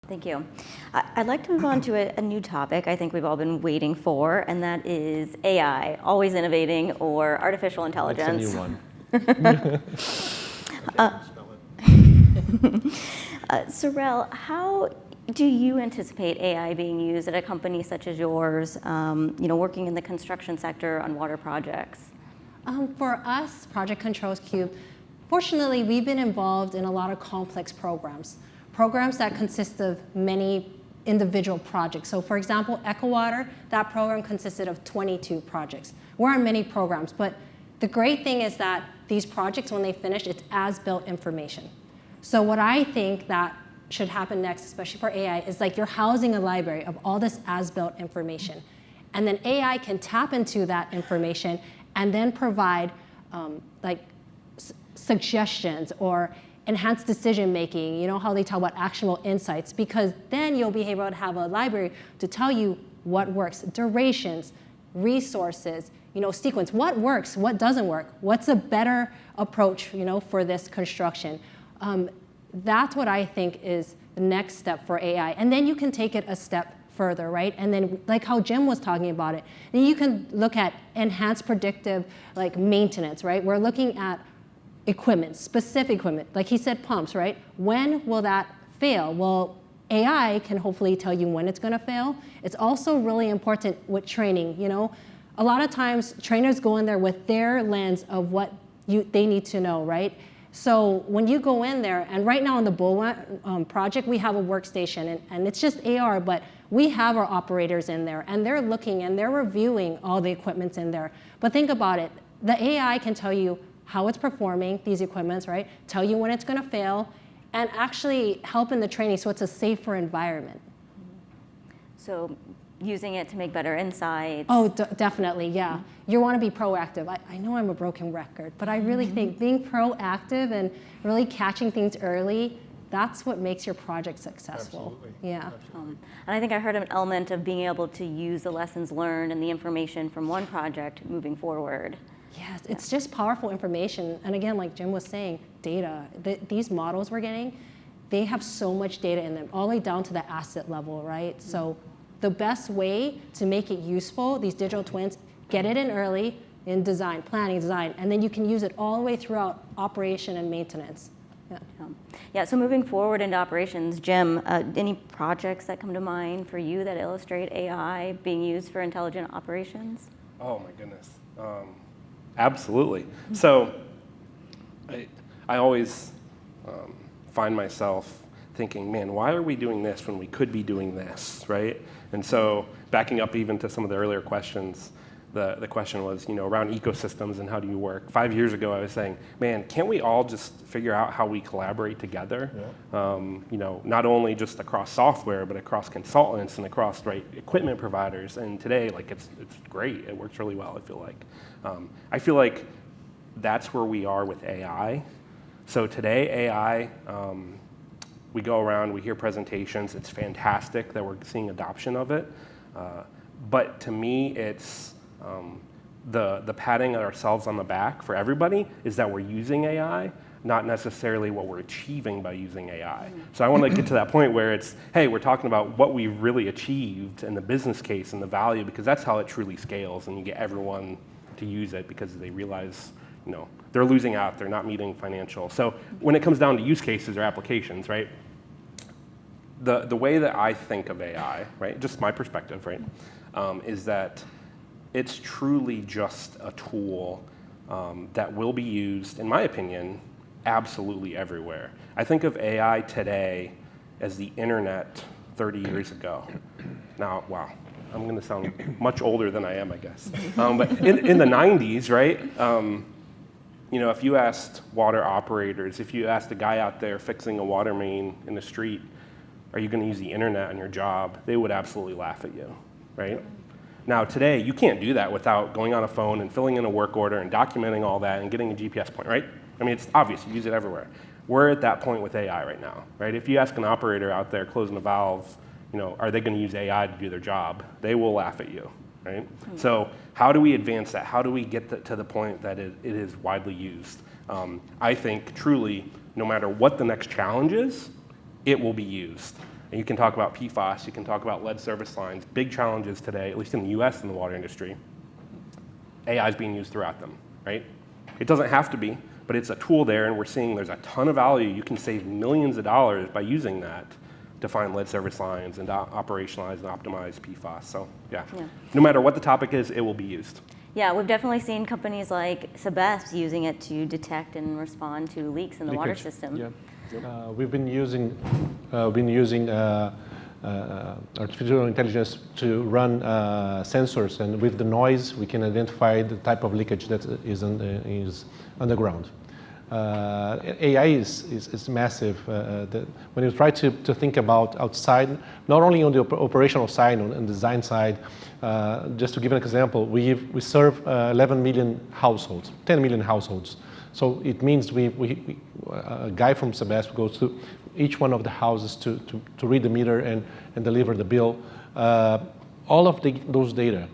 Thank you. I'd like to move on to a new topic I think we've all been waiting for, and that is AI, always innovating, or artificial intelligence. It's a new one. Serelle, how do you anticipate AI being used at a company such as yours, working in the construction sector on water projects? For us, Project Controls Cube, fortunately, we've been involved in a lot of complex programs that consist of many individual projects. So for example, EcoWater, that program consisted of 22 projects. We're on many programs, but the great thing is that these projects, when they finish, it's as-built information. So what I think that should happen next, especially for AI, is like you're housing a library of all this as-built information. And then AI can tap into that information and then provide suggestions or enhanced decision making, you know how they talk about actionable insights, because then you'll be able to have a library to tell you what works, durations, resources, sequence, what works, what doesn't work, what's a better approach, for this construction. That's what I think is the next step for AI. And then you can take it a step further, right? And then like how Jim was talking about it, then you can look at enhanced predictive maintenance, right? We're looking at equipment, specific equipment, like he said, pumps, right? When will that fail? Well, AI can hopefully tell you when it's going to fail. It's also really important with training. A lot of times trainers go in there with their lens of what they need to know, right? So when you go in there, and right now on the Bull project, we have a workstation, and it's just AR, but we have our operators in there, and they're looking and they're reviewing all the equipments in there. But think about it, the AI can tell you how it's performing, these equipments, right? Tell you when it's going to fail, and actually help in the training so it's a safer environment. So using it to make better insights. Oh, definitely, yeah. You want to be proactive. I know I'm a broken record, but I really think being proactive and really catching things early, that's what makes your project successful. Absolutely. Yeah. And I think I heard an element of being able to use the lessons learned and the information from one project moving forward. Yes, it's just powerful information. And again, like Jim was saying, data. These models we're getting, they have so much data in them, all the way down to the asset level, right? So the best way to make it useful, these digital twins, get it in early in design, planning, design, and then you can use it all the way throughout operation and maintenance. Yeah, so moving forward into operations, Jim, any projects that come to mind for you that illustrate AI being used for intelligent operations? Oh my goodness. Absolutely. So I always find myself thinking, man, why are we doing this when we could be doing this, right? And so backing up even to some of the earlier questions, the question was, around ecosystems and how do you work. 5 years ago, I was saying, man, can't we all just figure out how we collaborate together? Yeah. Not only just across software, but across consultants and across equipment providers. And today, it's great. It works really well. I feel like that's where we are with AI. So today, AI. We go around, we hear presentations. It's fantastic that we're seeing adoption of it. But to me, it's the patting ourselves on the back for everybody is that we're using AI, not necessarily what we're achieving by using AI. So I want to get to that point where it's, hey, we're talking about what we've really achieved and the business case and the value, because that's how it truly scales, and you get everyone to use it because they realize, they're losing out, they're not meeting financial. So when it comes down to use cases or applications, right? The way that I think of AI, right, just my perspective, right, is that it's truly just a tool that will be used, in my opinion, absolutely everywhere. I think of AI today as the internet 30 years ago. Now, wow, I'm going to sound much older than I am, I guess. But in the 90s, right, if you asked water operators, if you asked a guy out there fixing a water main in the street, are you going to use the internet on your job? They would absolutely laugh at you, right? Now today, you can't do that without going on a phone and filling in a work order and documenting all that and getting a GPS point, right? I mean, it's obvious, you use it everywhere. We're at that point with AI right now, right? If you ask an operator out there closing a valve, are they going to use AI to do their job? They will laugh at you, right? So how do we advance that? How do we get to the point that it is widely used? I think truly, no matter what the next challenge is, it will be used. And you can talk about PFAS, you can talk about lead service lines, big challenges today, at least in the US in the water industry. AI is being used throughout them, right? It doesn't have to be, but it's a tool there, and we're seeing there's a ton of value. You can save millions of dollars by using that to find lead service lines and to operationalize and optimize PFAS. So yeah, no matter what the topic is, it will be used. Yeah, we've definitely seen companies like Sabesp using it to detect and respond to leaks in the water system. Yeah. We've been using artificial intelligence to run sensors, and with the noise, we can identify the type of leakage that is underground. AI is massive. When you try to think about outside, not only on the operational side, on the design side, just to give an example, we serve 11 million households, 10 million households. So it means a guy from Sabesp goes to each one of the houses to read the meter and deliver the bill. All of those data,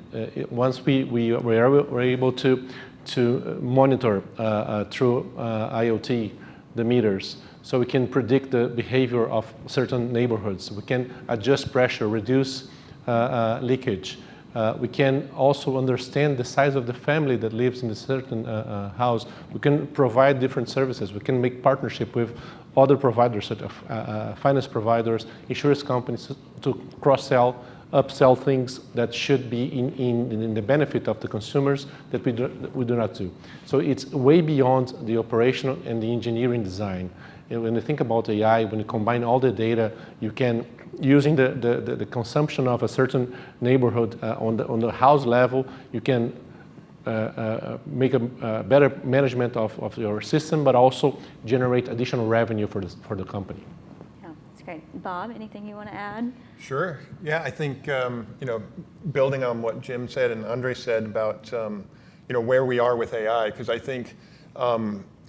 once we're able to monitor through IoT the meters, so we can predict the behavior of certain neighborhoods. We can adjust pressure, reduce leakage. We can also understand the size of the family that lives in a certain house. We can provide different services. We can make partnership with other providers, such as finance providers, insurance companies, to cross-sell, upsell things that should be in the benefit of the consumers that we do not do. So it's way beyond the operational and the engineering design. And when you think about AI, when you combine all the data, you can, using the consumption of a certain neighborhood on the house level, you can make a better management of your system, but also generate additional revenue for the company. Yeah, that's great. Bob, anything you want to add? Sure. Yeah, I think building on what Jim said and Andre said about where we are with AI, because I think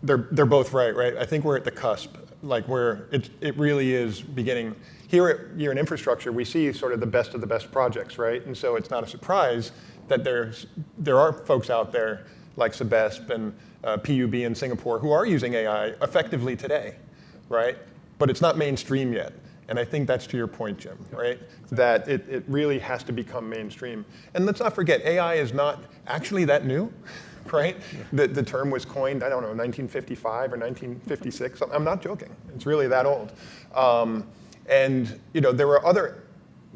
they're both right? I think we're at the cusp, like where it really is beginning. Here at Year in Infrastructure, we see sort of the best of the best projects, right? And so it's not a surprise that there are folks out there like Sabesp and PUB in Singapore who are using AI effectively today, right? But it's not mainstream yet. And I think that's to your point, Jim, right? That it really has to become mainstream. And let's not forget, AI is not actually that new, right? The term was coined, I don't know, 1955 or 1956. I'm not joking. It's really that old. And there were other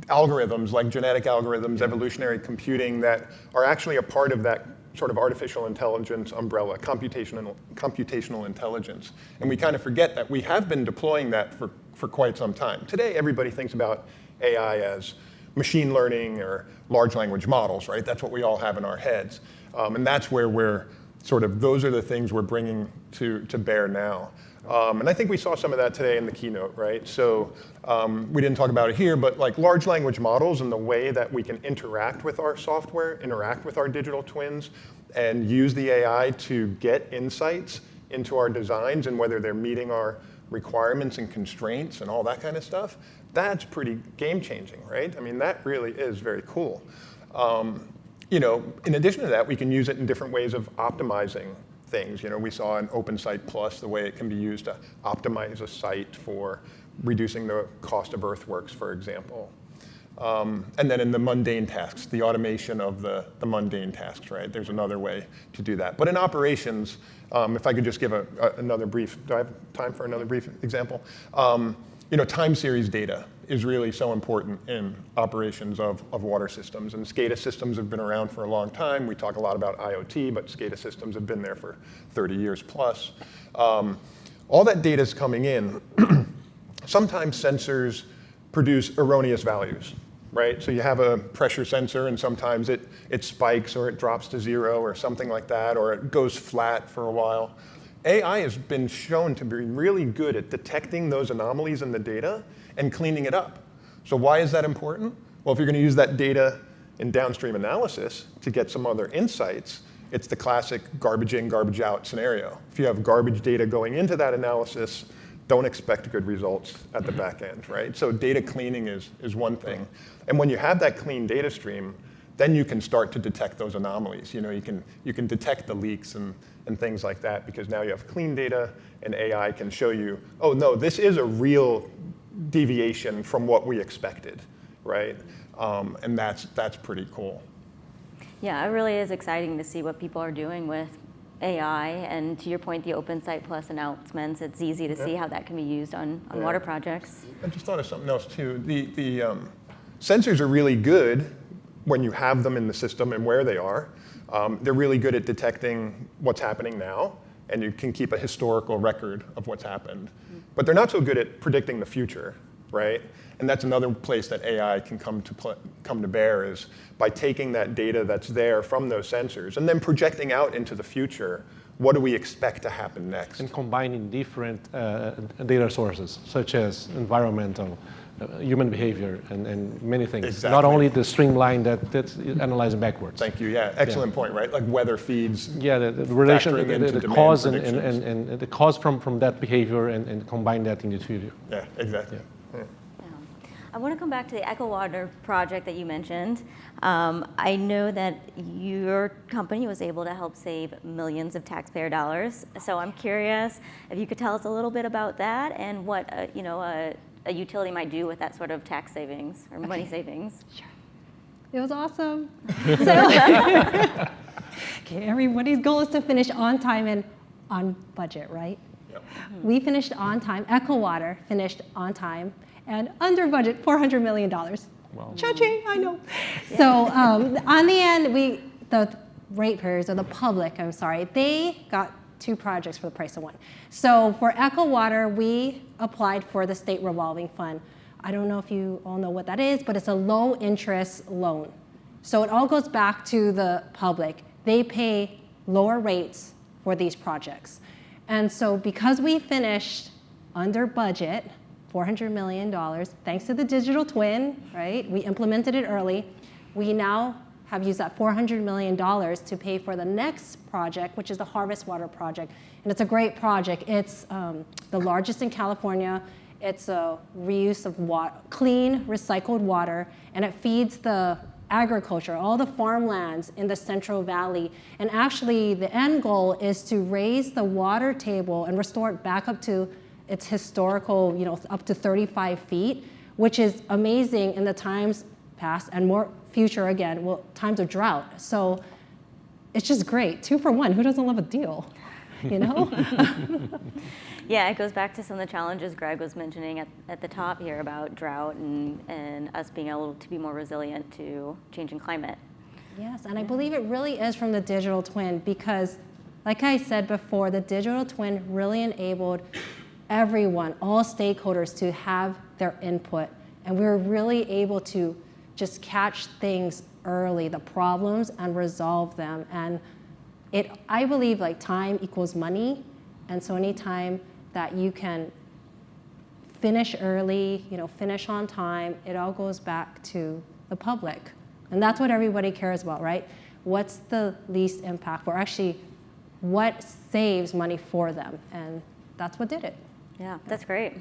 algorithms like genetic algorithms, evolutionary computing that are actually a part of that sort of artificial intelligence umbrella, computational intelligence. And we kind of forget that we have been deploying that for quite some time. Today, everybody thinks about AI as machine learning or large language models, right? That's what we all have in our heads. And that's where those are the things we're bringing to bear now. And I think we saw some of that today in the keynote, right? So we didn't talk about it here, but like large language models and the way that we can interact with our software, interact with our digital twins, and use the AI to get insights into our designs and whether they're meeting our requirements and constraints and all that kind of stuff, that's pretty game-changing, right? I mean, that really is very cool. In addition to that, we can use it in different ways of optimizing things. We saw in OpenSite Plus the way it can be used to optimize a site for reducing the cost of earthworks, for example. And then in the mundane tasks, the automation of the mundane tasks, right? There's another way to do that. But in operations, if I could just give another brief, do I have time for another brief example? Time series data is really so important in operations of water systems. And SCADA systems have been around for a long time. We talk a lot about IoT, but SCADA systems have been there for 30 years plus. All that data is coming in. Sometimes sensors produce erroneous values, right? So you have a pressure sensor, and sometimes it spikes or it drops to zero or something like that, or it goes flat for a while. AI has been shown to be really good at detecting those anomalies in the data and cleaning it up. So why is that important? Well, if you're going to use that data in downstream analysis to get some other insights, it's the classic garbage in, garbage out scenario. If you have garbage data going into that analysis, don't expect good results at the back end, right? So data cleaning is one thing. And when you have that clean data stream, then you can start to detect those anomalies. You can detect the leaks and things like that because now you have clean data and AI can show you, oh no, this is a real deviation from what we expected, right? And that's pretty cool. Yeah, it really is exciting to see what people are doing with AI, and to your point, the Open Site Plus announcements, it's easy to see how that can be used on water projects. I just thought of something else too. The sensors are really good when you have them in the system and where they are. They're really good at detecting what's happening now, and you can keep a historical record of what's happened. But they're not so good at predicting the future, right? And that's another place that AI can come to bear, is by taking that data that's there from those sensors and then projecting out into the future. What do we expect to happen next? And combining different data sources, such as environmental, human behavior, and many things. Exactly. Not only the streamline that's analyzing backwards. Thank you. Yeah, excellent point, right? Like weather feeds. Yeah, the relation, factoring into the demand cause predictions. and the cause from that behavior, and combine that in the future. Yeah, exactly. Yeah. I want to come back to the EcoWater project that you mentioned. I know that your company was able to help save millions of taxpayer dollars. So I'm curious if you could tell us a little bit about that and what a utility might do with that sort of tax savings or money savings. Sure. It was awesome. So, okay, everybody's goal is to finish on time and on budget, right? Yep. We finished on time. EcoWater finished on time and under budget, $400 million. Wow. Cha-ching, I know. Yeah. So on the end, the ratepayers, or the public, I'm sorry, they got 2 projects for the price of 1. So for EcoWater, we applied for the state revolving fund. I don't know if you all know what that is, but it's a low interest loan. So it all goes back to the public. They pay lower rates for these projects. And so because we finished under budget, $400 million, thanks to the digital twin, right? We implemented it early. We now have used that $400 million to pay for the next project, which is the Harvest Water Project. And it's a great project. It's the largest in California. It's a reuse of clean, recycled water, and it feeds the agriculture, all the farmlands in the Central Valley. And actually, the end goal is to raise the water table and restore it back up to its historical, up to 35 feet, which is amazing in the times past and more future again, times of drought. So it's just great. 2 for 1. Who doesn't love a deal? Yeah, it goes back to some of the challenges Greg was mentioning at the top here about drought and us being able to be more resilient to changing climate. Yes, and I believe it really is from the digital twin because, like I said before, the digital twin really enabled everyone, all stakeholders, to have their input. And we were really able to just catch things early, the problems, and resolve them. And I believe time equals money. And so anytime that you can finish early, finish on time, it all goes back to the public. And that's what everybody cares about, right? What's the least impact, or actually what saves money for them? And that's what did it. Yeah, that's great.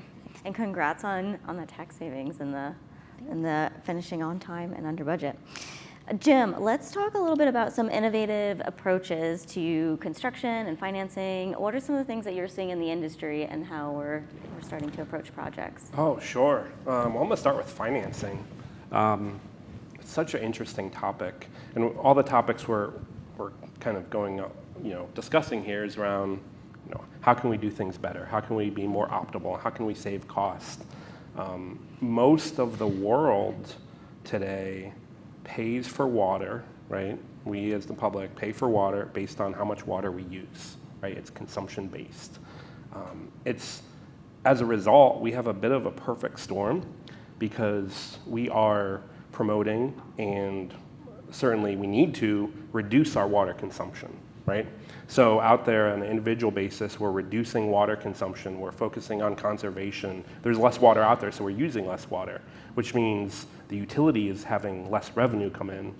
And congrats on the tax savings and the finishing on time and under budget. Jim, let's talk a little bit about some innovative approaches to construction and financing. What are some of the things that you're seeing in the industry and how we're starting to approach projects? Oh, sure. Well, I'm going to start with financing. It's such an interesting topic. And all the topics we're kind of discussing here is around, how can we do things better? How can we be more optimal? How can we save cost? Most of the world today pays for water, right? We as the public pay for water based on how much water we use, right? It's consumption based. As a result, we have a bit of a perfect storm because we are promoting, and certainly we need to reduce our water consumption, right? So out there on an individual basis, we're reducing water consumption, we're focusing on conservation. There's less water out there, so we're using less water, which means the utility is having less revenue come in,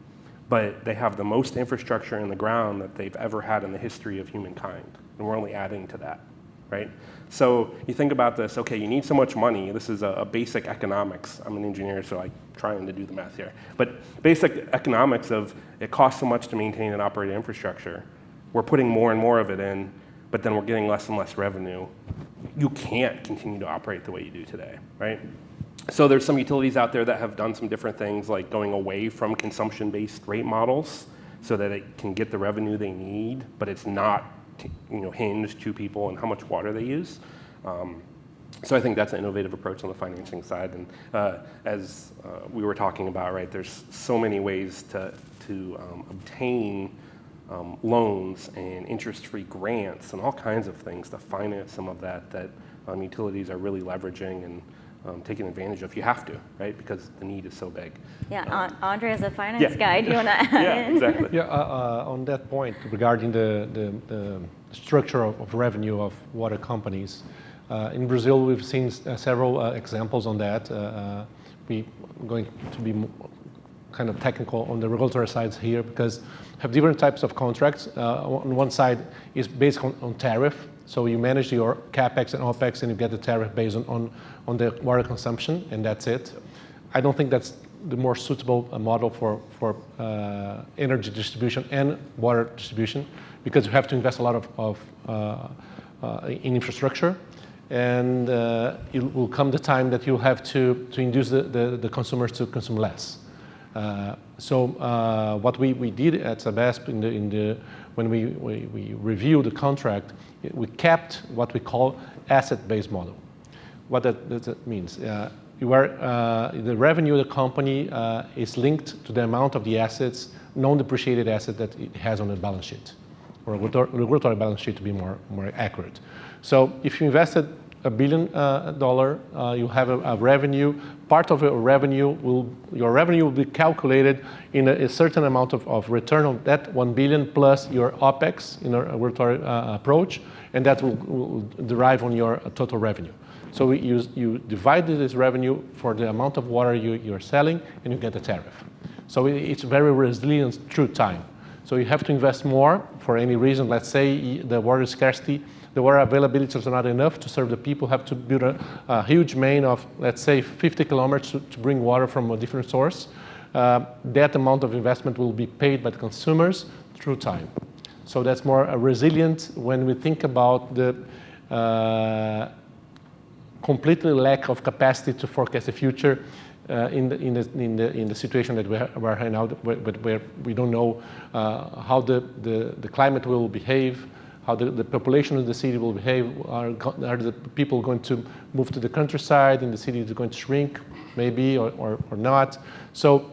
but they have the most infrastructure in the ground that they've ever had in the history of humankind, and we're only adding to that, right? So you think about this, okay, you need so much money. This is a basic economics. I'm an engineer, so I'm trying to do the math here. But basic economics of it costs so much to maintain and operate infrastructure. We're putting more and more of it in, but then we're getting less and less revenue. you can't continue to operate the way you do today, right? So there's some utilities out there that have done some different things, like going away from consumption-based rate models so that it can get the revenue they need, but it's not hinged to people and how much water they use. So I think that's an innovative approach on the financing side. And as we were talking about, right, there's so many ways to obtain loans and interest-free grants and all kinds of things to finance some of that utilities are really leveraging and taking advantage of. You have to, right, because the need is so big. Yeah, Andre, as a finance guy, do you want to add in? Exactly. Yeah, on that point regarding the structure of revenue of water companies, in Brazil we've seen several examples on that. We're going to be kind of technical on the regulatory sides here because have different types of contracts. On one side is based on tariff, so you manage your capex and opex and you get the tariff based on the water consumption, and that's it. I don't think that's the more suitable model for energy distribution and water distribution because you have to invest a lot in infrastructure, and it will come the time that you'll have to induce the consumers to consume less. So what we did at Sabesp when we reviewed the contract, we kept what we call asset-based model. What that means? The revenue of the company is linked to the amount of the assets, non-depreciated asset that it has on the balance sheet, or regulatory balance sheet to be more accurate. So if you invested $1 billion, you have a revenue. Part of your revenue will be calculated in a certain amount of return on that $1 billion plus your OPEX in a regulatory approach, and that will derive on your total revenue. So you divide this revenue for the amount of water you're selling, and you get a tariff. So it's very resilient through time. So you have to invest more for any reason. Let's say the water scarcity, the water availability is not enough to serve the people, have to build a huge main of, let's say, 50 kilometers to bring water from a different source. That amount of investment will be paid by the consumers through time. So that's more resilient when we think about the completely lack of capacity to forecast the future in the situation that we're in now, where we don't know how the climate will behave, how the population of the city will behave. Are the people going to move to the countryside, and the city is going to shrink, maybe, or not? So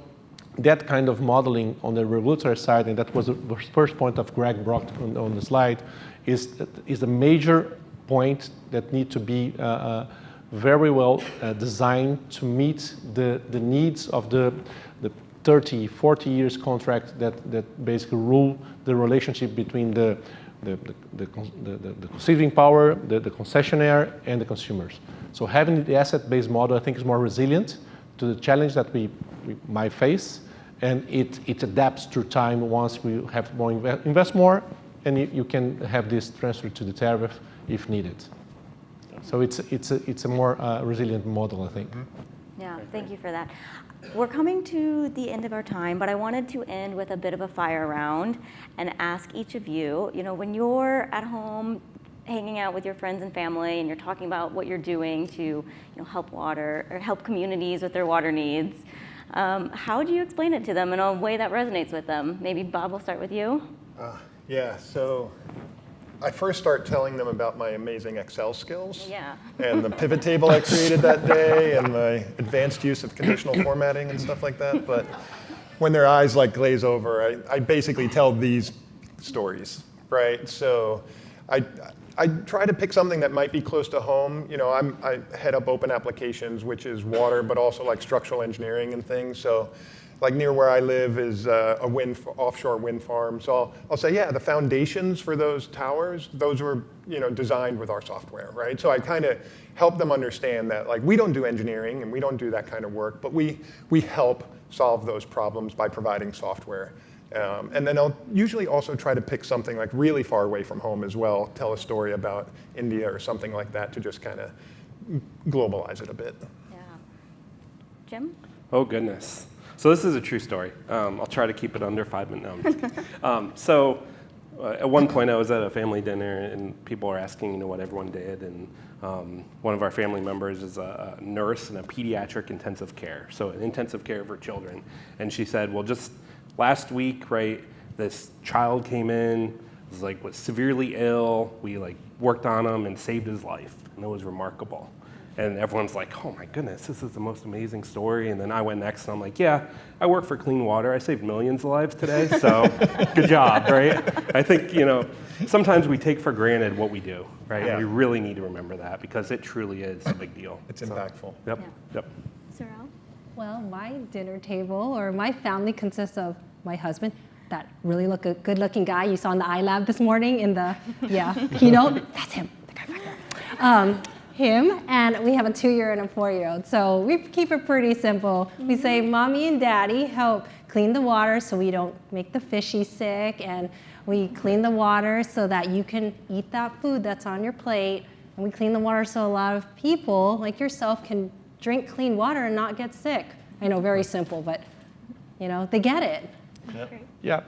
that kind of modeling on the regulatory side, and that was the first point of Greg brought on the slide, is a major point that need to be very well designed to meet the needs of the 30, 40 years contract that basically rule the relationship between the conceiving power, the concessionaire, and the consumers. So having the asset-based model, I think, is more resilient to the challenge that we might face, and it adapts through time once we have more invest more, and you can have this transfer to the tariff if needed. So it's a more resilient model, I think. Yeah, thank you for that. We're coming to the end of our time, but I wanted to end with a bit of a fire round and ask each of you, when you're at home hanging out with your friends and family and you're talking about what you're doing to help communities with their water needs, how do you explain it to them in a way that resonates with them? Maybe Bob, we'll start with you. So I first start telling them about my amazing Excel skills, Yeah. and the pivot table I created that day, and my advanced use of conditional formatting and stuff like that. But when their eyes glaze over, I basically tell these stories, right? So I try to pick something that might be close to home. I head up open applications, which is water, but also structural engineering and things. So near where I live is a offshore wind farm. So I'll say, the foundations for those towers, those were designed with our software, right? So I kind of help them understand that we don't do engineering and we don't do that kind of work, but we help solve those problems by providing software. And then I'll usually also try to pick something really far away from home as well, tell a story about India or something like that to just kind of globalize it a bit. Yeah. Jim? Oh, goodness. So this is a true story. I'll try to keep it under 5 minutes. So at one point I was at a family dinner and people were asking, what everyone did, and one of our family members is a nurse in a pediatric intensive care, so an intensive care for children, and she said, well, just last week, right, this child came in, was severely ill, we worked on him and saved his life, and it was remarkable. And everyone's like, oh my goodness, this is the most amazing story. And then I went next and I'm like, yeah, I work for clean water. I saved millions of lives today, so good job, right? I think, sometimes we take for granted what we do, right? Yeah. And we really need to remember that because it truly is a big deal. It's impactful. Yep, Yeah. yep. Serelle? Well, my dinner table or my family consists of my husband, that really good-looking guy you saw in the iLab this morning in the keynote. That's him, the guy back there. Him, and we have a 2-year and a 4-year-old. So we keep it pretty simple. We say, Mommy and Daddy help clean the water so we don't make the fishy sick, and we clean the water so that you can eat that food that's on your plate, and we clean the water so a lot of people, like yourself, can drink clean water and not get sick. I know, very simple, but they get it. Yeah,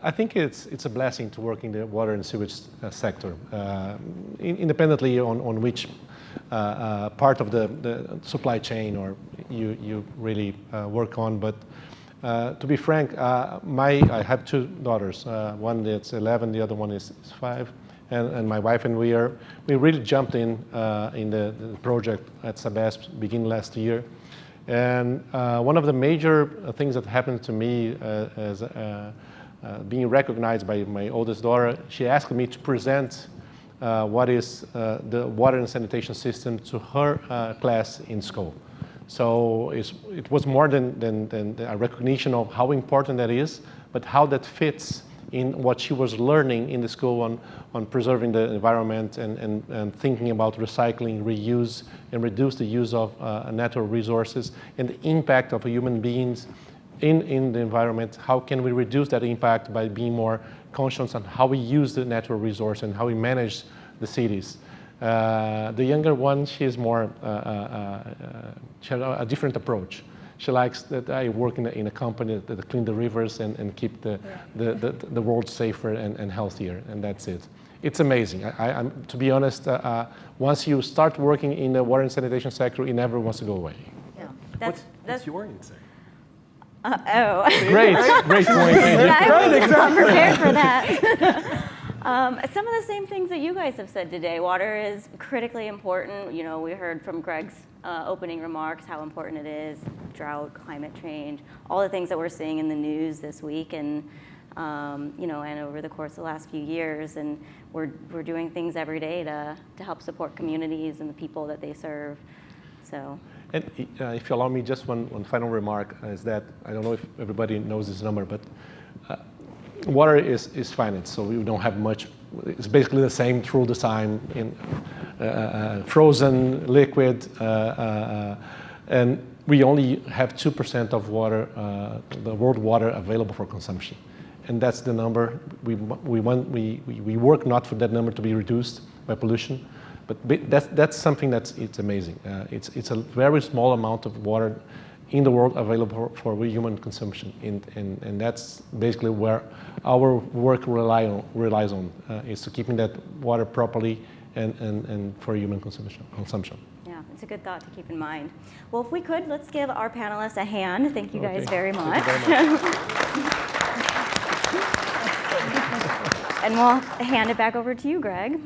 I think it's a blessing to work in the water and sewage sector, independently on which part of the supply chain or you really work on. But to be frank, I have 2 daughters. One that's 11, the other one is 5, and my wife and we really jumped in the project at Sabesp beginning last year. And one of the major things that happened to me as being recognized by my oldest daughter, she asked me to present what is the water and sanitation system to her class in school. So it was more than a recognition of how important that is, but how that fits in what she was learning in the school on preserving the environment and thinking about recycling, reuse, and reduce the use of natural resources and the impact of human beings in the environment. How can we reduce that impact by being more conscious on how we use the natural resource and how we manage the cities? The younger one, she's more, she has a different approach. She likes that I work in a company that clean the rivers and keep the world safer and healthier, and that's it. It's amazing. I'm to be honest, once you start working in the water and sanitation sector, it never wants to go away. Yeah. What's your answer? Great point. I was not prepared for that. Some of the same things that you guys have said today. Water is critically important. We heard from Greg's opening remarks how important it is, drought, climate change, all the things that we're seeing in the news this week and over the course of the last few years. And we're doing things every day to help support communities and the people that they serve. So. And if you allow me, just one final remark is that I don't know if everybody knows this number, but water is finite, so we don't have much. It's basically the same through the time in frozen, liquid, and we only have 2% of water, the world water available for consumption, and that's the number. We work not for that number to be reduced by pollution, but that's something it's amazing. It's a very small amount of water in the world available for human consumption, and that's basically where our work relies on is to keeping that water properly and for human consumption. Yeah, it's a good thought to keep in mind. Well, if we could, let's give our panelists a hand. Thank you guys very much. Thank you very much. And we'll hand it back over to you, Greg.